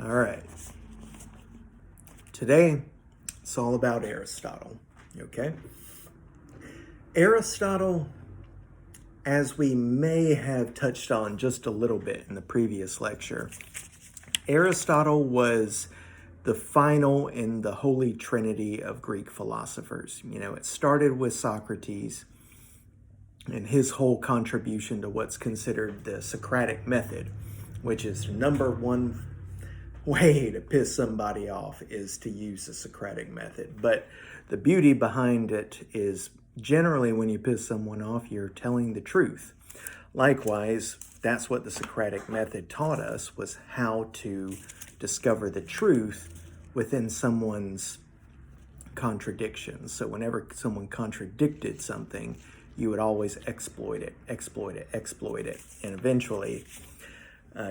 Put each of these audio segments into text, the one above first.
All right. Today, it's all about Aristotle, okay? Aristotle, as we may have touched on just a little bit in the previous lecture, Aristotle was the final in the holy trinity of Greek philosophers. It started with Socrates and his whole contribution to what's considered the Socratic method, which is number one way to piss somebody off is to use the Socratic method. But the beauty behind it is generally when you piss someone off, you're telling the truth. Likewise, that's what the Socratic method taught us, was how to discover the truth within someone's contradictions. So whenever someone contradicted something, you would always exploit it. And eventually,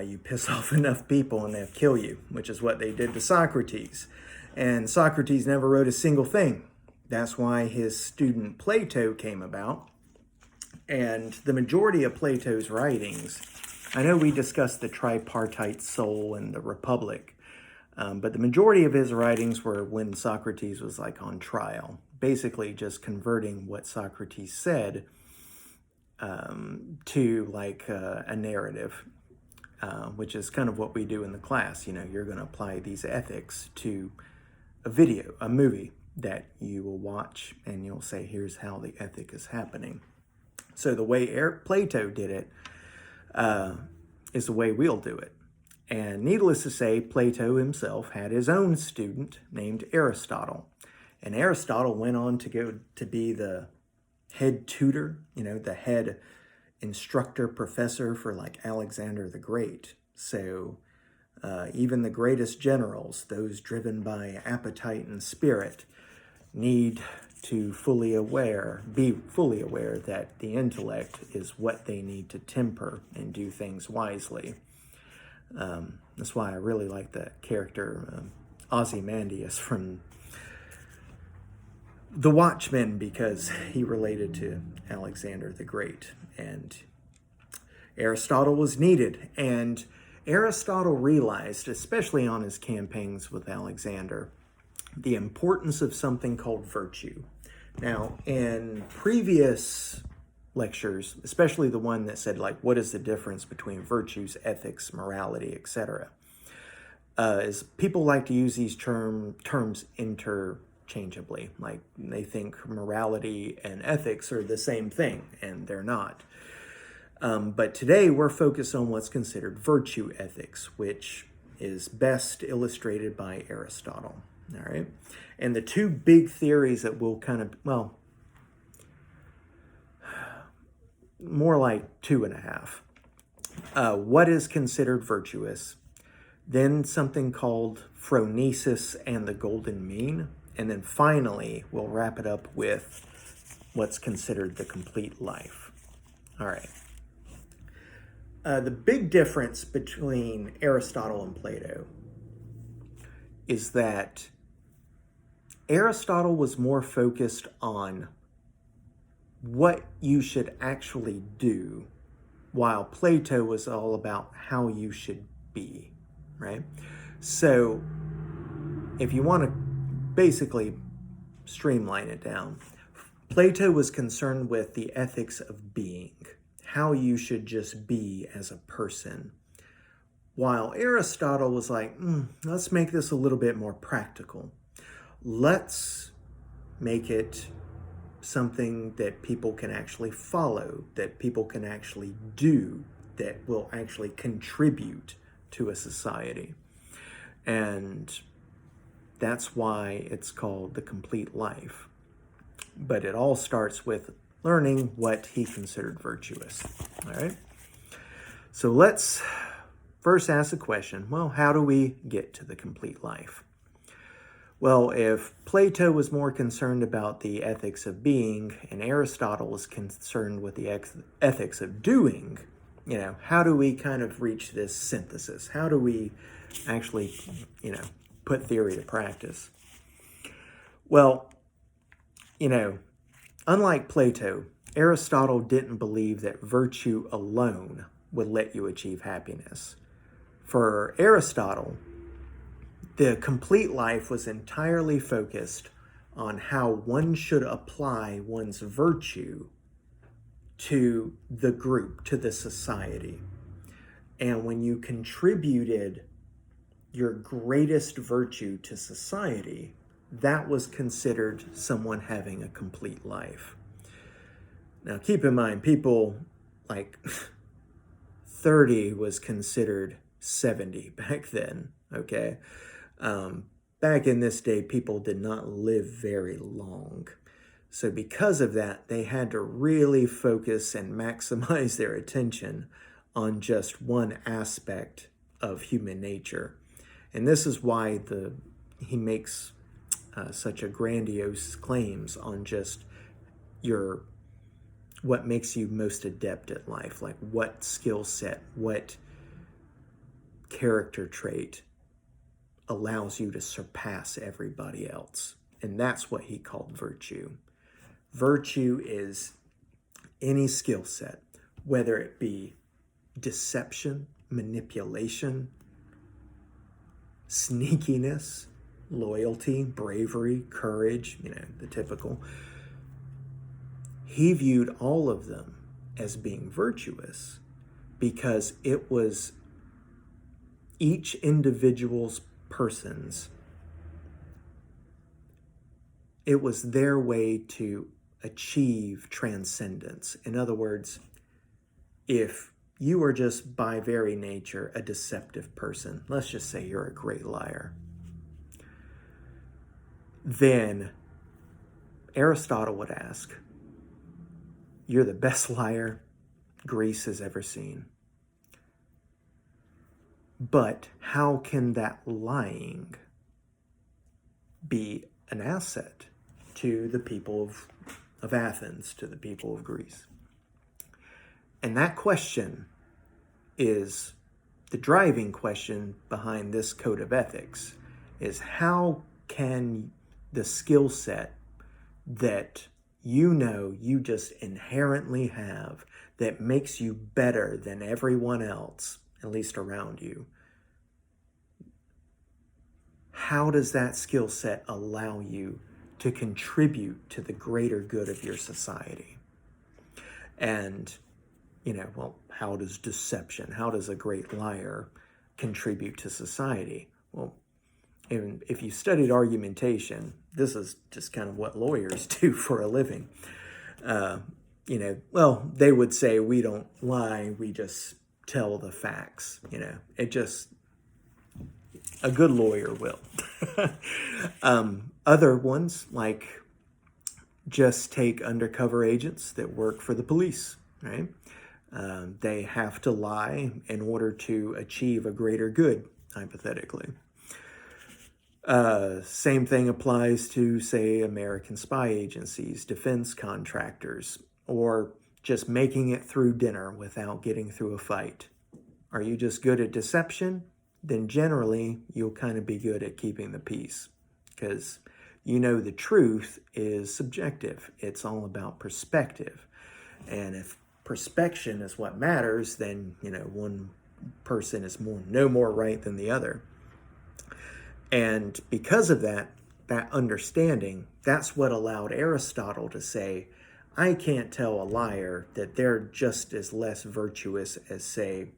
you piss off enough people and they'll kill you, which is what they did to Socrates. And Socrates never wrote a single thing. That's why his student Plato came about. And the majority of Plato's writings, I know we discussed the tripartite soul and the Republic, but the majority of his writings were when Socrates was on trial, basically just converting what Socrates said to a narrative. Which is kind of what we do in the class. You're going to apply these ethics to a movie that you will watch, and you'll say, here's how the ethic is happening. So the way Plato did it is the way we'll do it. And needless to say, Plato himself had his own student named Aristotle. And Aristotle went on to go to be the head tutor, the head instructor, professor for Alexander the Great. So even the greatest generals, those driven by appetite and spirit, need to be fully aware that the intellect is what they need to temper and do things wisely. That's why I really like the character Ozymandias from The Watchmen, because he related to Alexander the Great. And Aristotle was needed. And Aristotle realized, especially on his campaigns with Alexander, the importance of something called virtue. Now, in previous lectures, especially the one that said, what is the difference between virtues, ethics, morality, etc., is people like to use these terms interchangeably. They think morality and ethics are the same thing, and they're not. But today we're focused on what's considered virtue ethics, which is best illustrated by Aristotle. All right. And the two big theories that we'll more like two and a half. What is considered virtuous? Then something called Phronesis and the golden mean. And then finally, we'll wrap it up with what's considered the complete life. All right. The big difference between Aristotle and Plato is that Aristotle was more focused on what you should actually do, while Plato was all about how you should be, right? So if you want to basically streamline it down, Plato was concerned with the ethics of being, how you should just be as a person, while Aristotle was let's make this a little bit more practical. Let's make it something that people can actually follow, that people can actually do, that will actually contribute to a society. And that's why it's called the complete life. But it all starts with learning what he considered virtuous. All right? So let's first ask the question, how do we get to the complete life? Well, if Plato was more concerned about the ethics of being and Aristotle was concerned with the ethics of doing, how do we kind of reach this synthesis? How do we actually, put theory to practice? Well, unlike Plato, Aristotle didn't believe that virtue alone would let you achieve happiness. For Aristotle, The complete life was entirely focused on how one should apply one's virtue to the group, to the society. And when you contributed your greatest virtue to society, that was considered someone having a complete life. Now, keep in mind, people like 30 was considered 70 back then, okay? Back in this day, people did not live very long. So because of that, they had to really focus and maximize their attention on just one aspect of human nature. And this is why he makes such a grandiose claims on just what makes you most adept at life, like what skill set, what character trait allows you to surpass everybody else. And that's what he called virtue. Virtue is any skill set, whether it be deception, manipulation, sneakiness, loyalty, bravery, courage, the typical. He viewed all of them as being virtuous because it was each individual's person's, it was their way to achieve transcendence. In other words, if you are just by very nature a deceptive person, let's just say you're a great liar, then Aristotle would ask, you're the best liar Greece has ever seen. But how can that lying be an asset to the people of Athens, to the people of Greece? And that question is the driving question behind this code of ethics, is how can the skill set that you just inherently have that makes you better than everyone else, at least around you, how does that skill set allow you to contribute to the greater good of your society? And, how does deception, how does a great liar contribute to society? Well, if you studied argumentation, this is just kind of what lawyers do for a living. They would say, we don't lie, we just tell the facts. A good lawyer will. Other ones, like just take undercover agents that work for the police, right? They have to lie in order to achieve a greater good, hypothetically. Same thing applies to, say, American spy agencies, defense contractors, or just making it through dinner without getting through a fight. Are you just good at deception? Then generally you'll kind of be good at keeping the peace, because the truth is subjective. It's all about perspective. And if perspection is what matters, then one person is no more right than the other. And because of that understanding, that's what allowed Aristotle to say, I can't tell a liar that they're just as less virtuous as, say,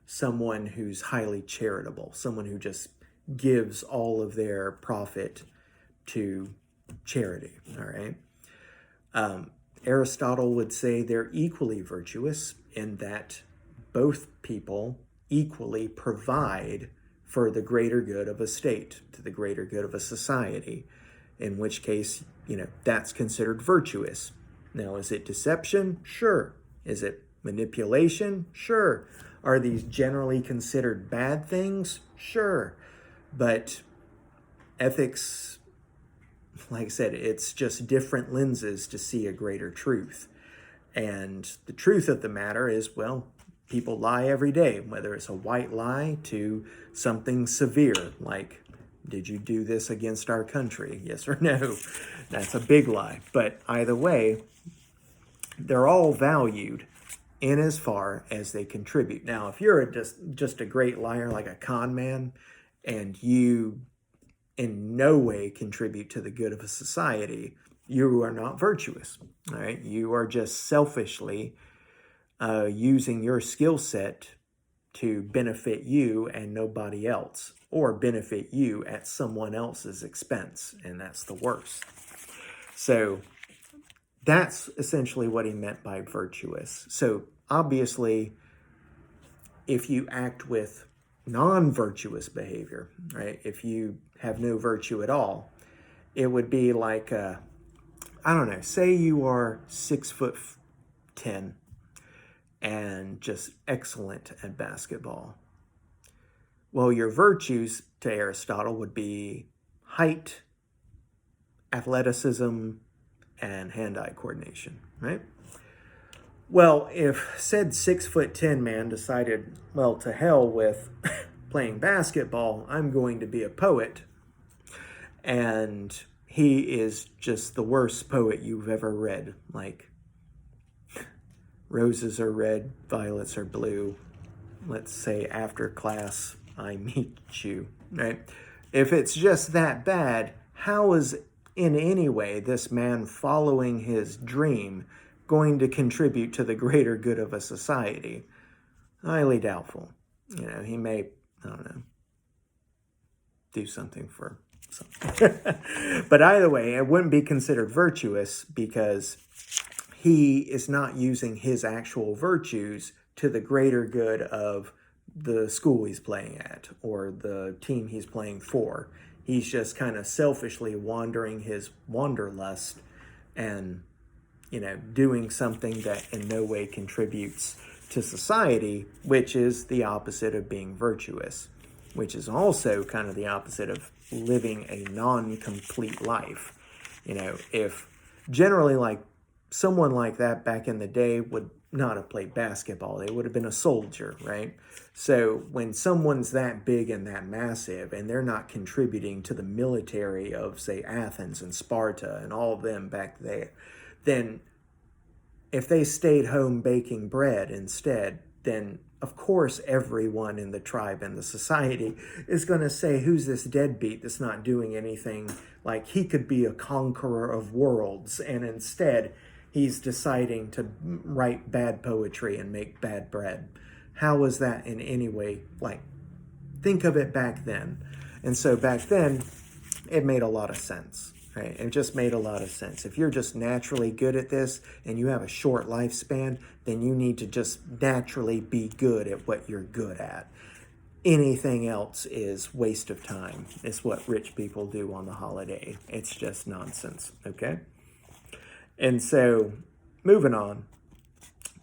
someone who's highly charitable, someone who just gives all of their profit to charity, all right? Aristotle would say they're equally virtuous in that both people equally provide for the greater good of a state, to the greater good of a society, in which case, that's considered virtuous. Now, is it deception? Sure. Is it manipulation? Sure. Are these generally considered bad things? Sure. But ethics, like I said, it's just different lenses to see a greater truth. And the truth of the matter is, people lie every day, whether it's a white lie to something severe, like, did you do this against our country? Yes or no? That's a big lie. But either way, they're all valued in as far as they contribute. Now, if you're just a great liar, like a con man, and you in no way contribute to the good of a society, you are not virtuous, all right? You are just selfishly using your skill set to benefit you and nobody else, or benefit you at someone else's expense, and that's the worst. So that's essentially what he meant by virtuous. So obviously, if you act with non-virtuous behavior, right, if you have no virtue at all, it would be like, I don't know, say you are 6'10" and just excellent at basketball. Well, your virtues, to Aristotle, would be height, athleticism, and hand-eye coordination, right? Well, if said 6'10" man decided, well, to hell with playing basketball, I'm going to be a poet, and he is just the worst poet you've ever read, like roses are red, violets are blue, let's say after class I meet you, right? If it's just that bad, how is in any way this man following his dream going to contribute to the greater good of a society? Highly doubtful. You know, he may, I don't know, do something for something. But either way, it wouldn't be considered virtuous because he is not using his actual virtues to the greater good of the school he's playing at or the team he's playing for. He's just kind of selfishly wandering his wanderlust and, you know, doing something that in no way contributes to society, which is the opposite of being virtuous, which is also kind of the opposite of living a non-complete life. You know, if generally like someone like that back in the day would not have played basketball, they would have been a soldier, right? So when someone's that big and that massive and they're not contributing to the military of, say, Athens and Sparta and all of them back there, then if they stayed home baking bread instead, then of course everyone in the tribe and the society is going to say, who's this deadbeat that's not doing anything? Like he could be a conqueror of worlds, and instead he's deciding to write bad poetry and make bad bread. How is that in any way, like, think of it back then. And so back then, it made a lot of sense, right? It just made a lot of sense. If you're just naturally good at this and you have a short lifespan, then you need to just naturally be good at what you're good at. Anything else is waste of time. It's what rich people do on the holiday. It's just nonsense, okay? And so, moving on.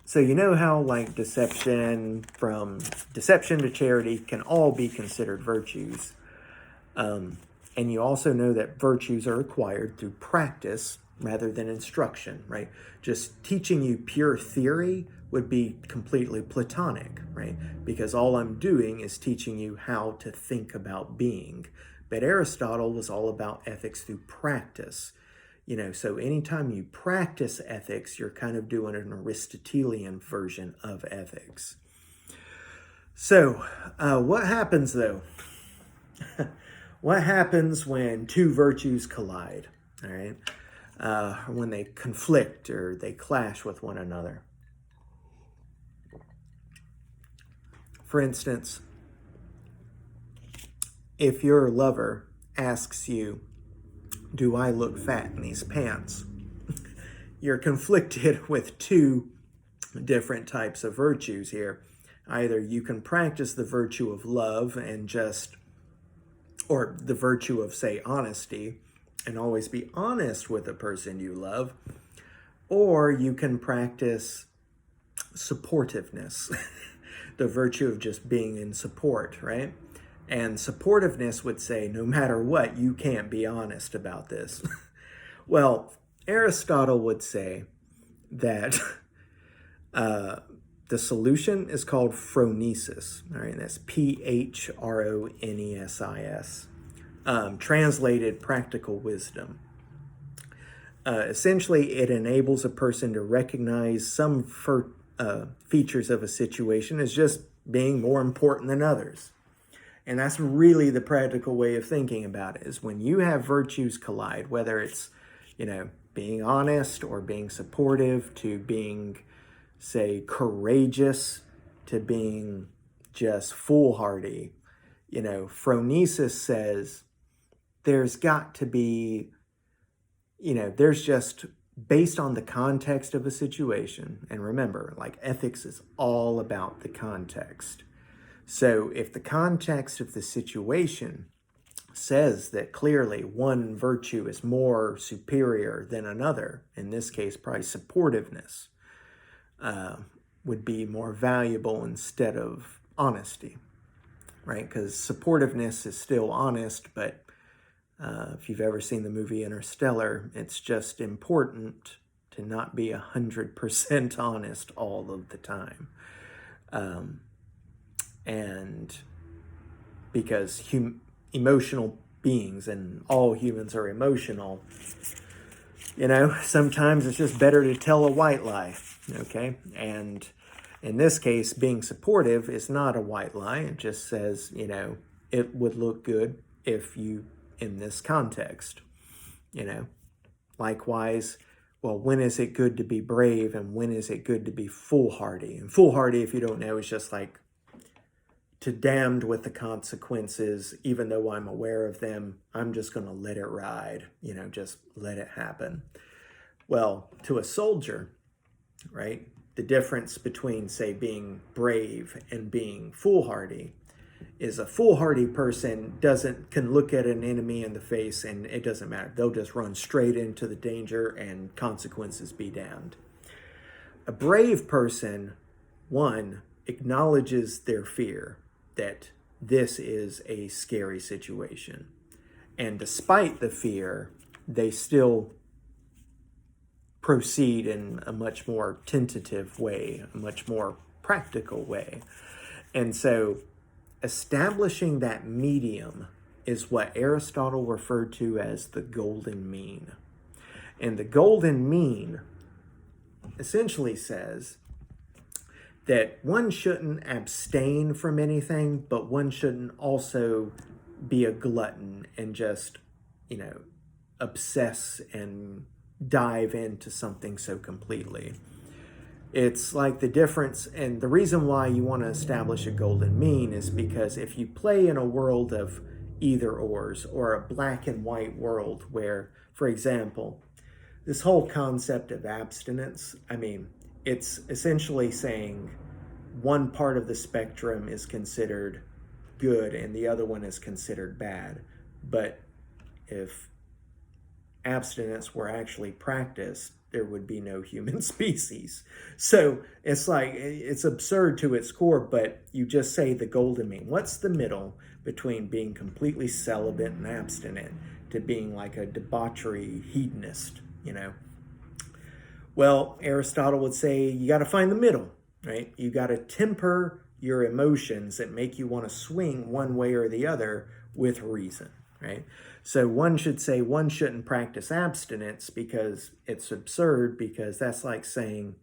So you know how like deception, from deception to charity, can all be considered virtues. And you also know that virtues are acquired through practice rather than instruction, right? Just teaching you pure theory would be completely Platonic, right? Because all I'm doing is teaching you how to think about being. But Aristotle was all about ethics through practice. You know, so anytime you practice ethics, you're kind of doing an Aristotelian version of ethics. So what happens though? What happens when two virtues collide, all right? When they conflict or they clash with one another. For instance, if your lover asks you, do I look fat in these pants? You're conflicted with two different types of virtues here. Either you can practice the virtue of love and just, or the virtue of, say, honesty, and always be honest with the person you love, or you can practice supportiveness, the virtue of just being in support, right? And supportiveness would say, no matter what, you can't be honest about this. Well, Aristotle would say that the solution is called phronesis. All right, that's Phronesis. Translated practical wisdom. Essentially, it enables a person to recognize some features of a situation as just being more important than others. And that's really the practical way of thinking about it, is when you have virtues collide, whether it's, being honest or being supportive, to being, say, courageous, to being just foolhardy. Phronesis says there's got to be, there's just, based on the context of a situation. And remember, like, ethics is all about the context. So if the context of the situation says that clearly one virtue is more superior than another, in this case, probably supportiveness would be more valuable instead of honesty, right? Because supportiveness is still honest, but if you've ever seen the movie Interstellar, it's just important to not be 100% honest all of the time. And because emotional beings, and all humans are emotional, sometimes it's just better to tell a white lie, okay? And in this case, being supportive is not a white lie. It just says, it would look good if you, in this context, Likewise, well, when is it good to be brave and when is it good to be foolhardy? And foolhardy, if you don't know, is just like to damned with the consequences, even though I'm aware of them, I'm just going to let it ride, just let it happen. Well, to a soldier, right, the difference between, say, being brave and being foolhardy is a foolhardy person can look at an enemy in the face and it doesn't matter. They'll just run straight into the danger and consequences be damned. A brave person, one, acknowledges their fear that this is a scary situation. And despite the fear, they still proceed in a much more tentative way, a much more practical way. And so establishing that medium is what Aristotle referred to as the golden mean. And the golden mean essentially says that one shouldn't abstain from anything, but one shouldn't also be a glutton and just, obsess and dive into something so completely. It's like the difference, and the reason why you want to establish a golden mean is because if you play in a world of either ors, or a black and white world where, for example, this whole concept of abstinence, it's essentially saying one part of the spectrum is considered good and the other one is considered bad. But if abstinence were actually practiced, there would be no human species. So it's like, it's absurd to its core, but you just say the golden mean. What's the middle between being completely celibate and abstinent to being like a debauchery hedonist, Well, Aristotle would say you got to find the middle, right? You got to temper your emotions that make you want to swing one way or the other with reason, right? So one should say one shouldn't practice abstinence because it's absurd, because that's like saying,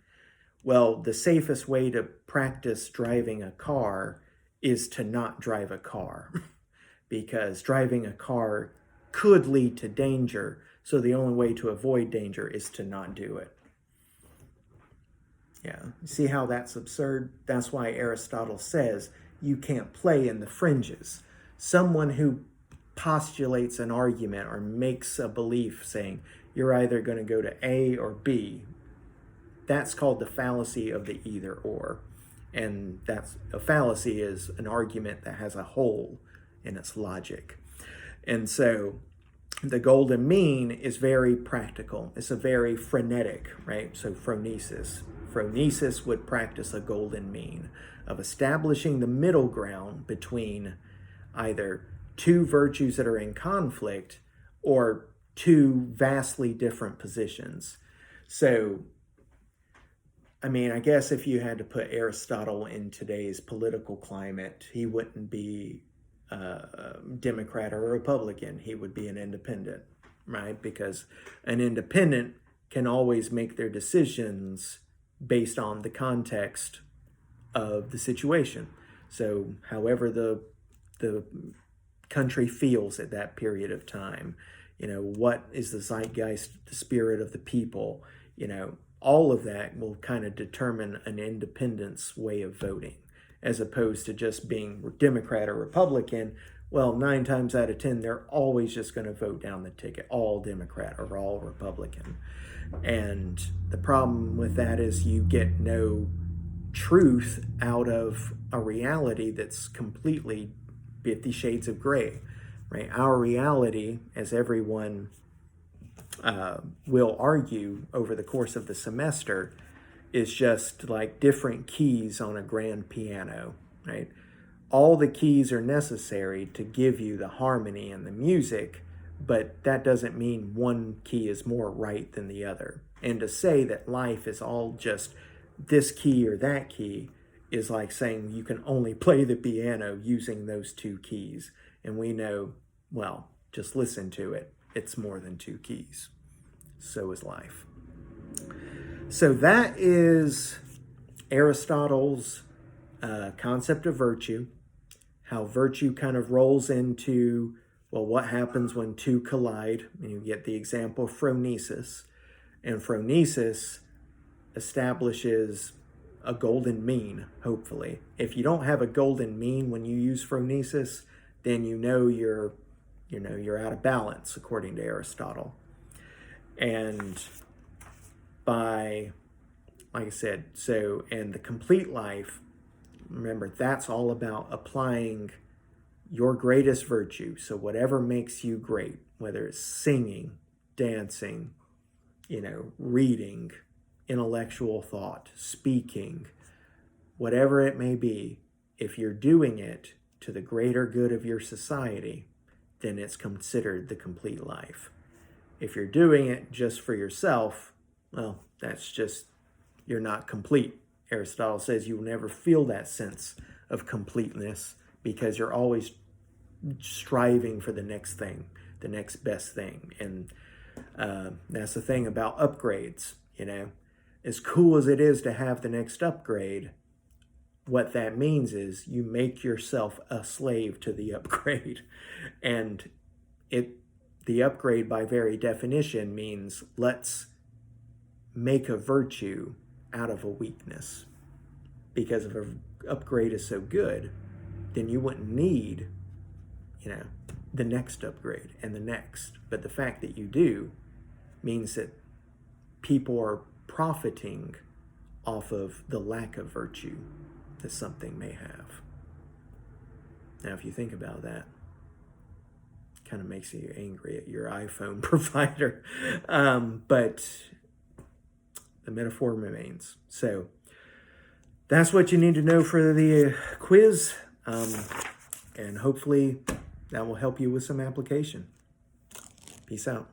well, the safest way to practice driving a car is to not drive a car because driving a car could lead to danger. So the only way to avoid danger is to not do it. Yeah, see how that's absurd? That's why Aristotle says you can't play in the fringes. Someone who postulates an argument or makes a belief saying you're either going to go to A or B, that's called the fallacy of the either or. And that's a fallacy is an argument that has a hole in its logic. And so the golden mean is very practical. It's a very frenetic, right? So phronesis. Phronesis would practice a golden mean of establishing the middle ground between either two virtues that are in conflict or two vastly different positions. So, I guess if you had to put Aristotle in today's political climate, he wouldn't be a Democrat or a Republican. He would be an independent, right? Because an independent can always make their decisions based on the context of the situation. So however the the country feels at that period of time. What is the zeitgeist, the spirit of the people? All of that will kind of determine an independent's way of voting, as opposed to just being Democrat or Republican. Well, 9 times out of 10, they're always just going to vote down the ticket, all Democrat or all Republican. And the problem with that is you get no truth out of a reality that's completely 50 shades of gray, right? Our reality, as everyone will argue over the course of the semester, is just like different keys on a grand piano, right? All the keys are necessary to give you the harmony and the music, but that doesn't mean one key is more right than the other. And to say that life is all just this key or that key is like saying you can only play the piano using those 2 keys. And we know, well, just listen to it. It's more than 2 keys. So is life. So that is Aristotle's concept of virtue, how virtue kind of rolls into, well, what happens when 2 collide. And you get the example of phronesis. And phronesis establishes a golden mean, hopefully. If you don't have a golden mean when you use phronesis, then you're out of balance, according to Aristotle. And by, like I said, and the complete life, remember, that's all about applying your greatest virtue. So whatever makes you great, whether it's singing, dancing, reading, intellectual thought, speaking, whatever it may be, if you're doing it to the greater good of your society, then it's considered the complete life. If you're doing it just for yourself, well, that's just, you're not complete. Aristotle says you will never feel that sense of completeness because you're always striving for the next thing, the next best thing. And that's the thing about upgrades, As cool as it is to have the next upgrade, what that means is you make yourself a slave to the upgrade. And the upgrade, by very definition, means let's make a virtue out of a weakness. Because if an upgrade is so good, then you wouldn't need, the next upgrade and the next. But the fact that you do means that people are profiting off of the lack of virtue that something may have. Now, if you think about that, it kind of makes you angry at your iPhone provider. But the metaphor remains. So that's what you need to know for the quiz. And hopefully that will help you with some application. Peace out.